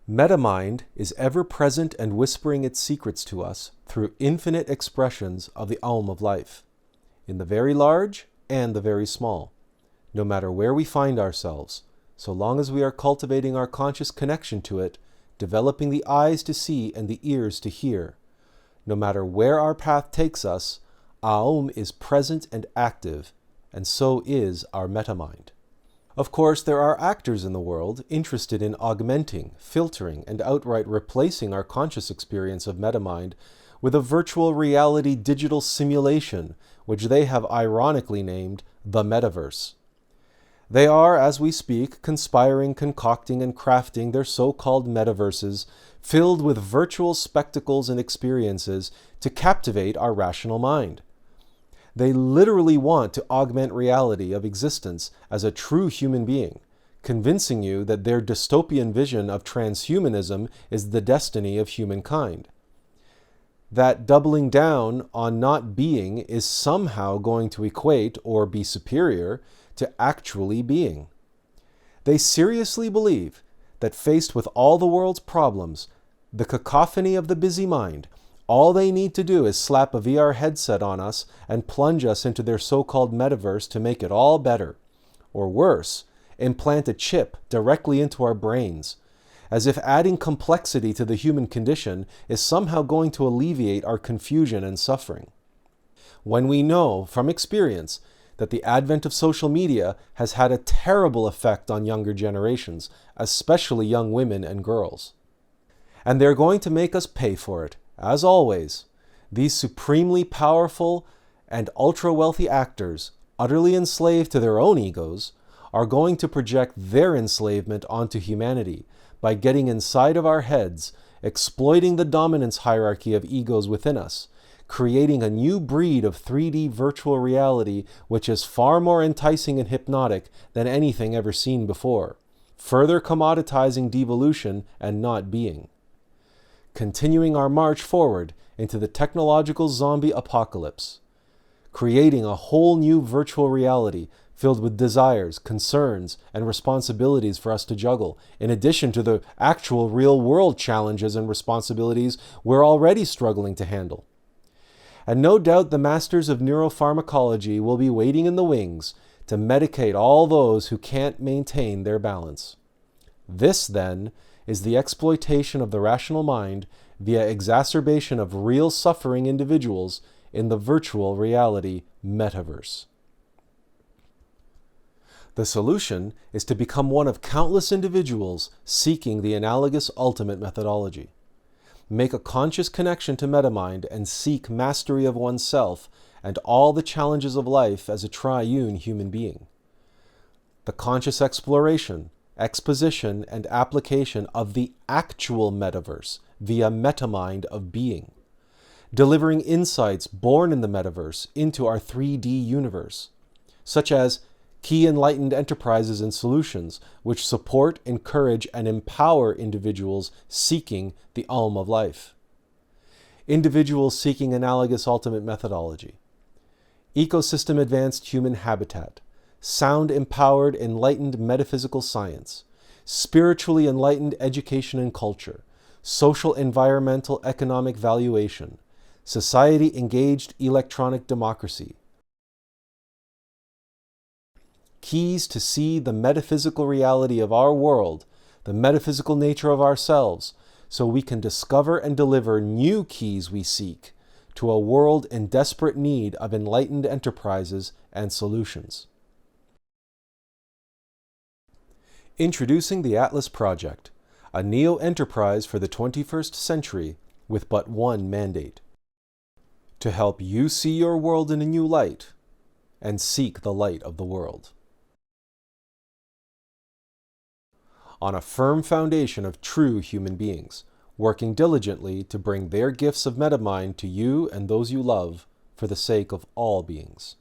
Metamind is ever present and whispering its secrets to us through infinite expressions of the AUM of Life, in the very large and the very small, no matter where we find ourselves, so long as we are cultivating our conscious connection to it, developing the eyes to see and the ears to hear. No matter where our path takes us, AUM is present and active, and so is our Metamind. Of course, there are actors in the world interested in augmenting, filtering, and outright replacing our conscious experience of Metamind with a virtual reality digital simulation, which they have ironically named the Metaverse. They are, as we speak, conspiring, concocting, and crafting their so-called metaverses filled with virtual spectacles and experiences to captivate our rational mind. They literally want to augment reality of existence as a true human being, convincing you that their dystopian vision of transhumanism is the destiny of humankind. That doubling down on not being is somehow going to equate or be superior to actually being. They seriously believe that faced with all the world's problems, the cacophony of the busy mind, all they need to do is slap a VR headset on us and plunge us into their so-called metaverse to make it all better. Or worse, implant a chip directly into our brains, as if adding complexity to the human condition is somehow going to alleviate our confusion and suffering. When we know from experience that the advent of social media has had a terrible effect on younger generations, especially young women and girls. And they're going to make us pay for it. As always, these supremely powerful and ultra-wealthy actors, utterly enslaved to their own egos, are going to project their enslavement onto humanity by getting inside of our heads, exploiting the dominance hierarchy of egos within us, creating a new breed of 3D virtual reality which is far more enticing and hypnotic than anything ever seen before, further commoditizing devolution and not being. Continuing our march forward into the technological zombie apocalypse, creating a whole new virtual reality filled with desires, concerns, and responsibilities for us to juggle, in addition to the actual real-world challenges and responsibilities we're already struggling to handle. And no doubt the masters of neuropharmacology will be waiting in the wings to medicate all those who can't maintain their balance. This, then, is the exploitation of the rational mind via exacerbation of real suffering individuals in the virtual reality metaverse. The solution is to become one of countless individuals seeking the analogous ultimate methodology. Make a conscious connection to Metamind and seek mastery of oneself and all the challenges of life as a triune human being. The conscious exploration, exposition, and application of the actual metaverse via Metamind of being, delivering insights born in the metaverse into our 3D universe, such as key enlightened enterprises and solutions which support, encourage, and empower individuals seeking the AUM of Life. Individuals seeking analogous ultimate methodology. Ecosystem advanced human habitat. Sound empowered enlightened metaphysical science. Spiritually enlightened education and culture. Social environmental economic valuation. Society engaged electronic democracy. Keys to see the metaphysical reality of our world, the metaphysical nature of ourselves, so we can discover and deliver new keys we seek to a world in desperate need of enlightened enterprises and solutions. Introducing the Attlas Project, a neo-enterprise for the 21st century with but one mandate: to help you see your world in a new light and seek the light of the world. On a firm foundation of true human beings, working diligently to bring their gifts of Metamind to you and those you love for the sake of all beings.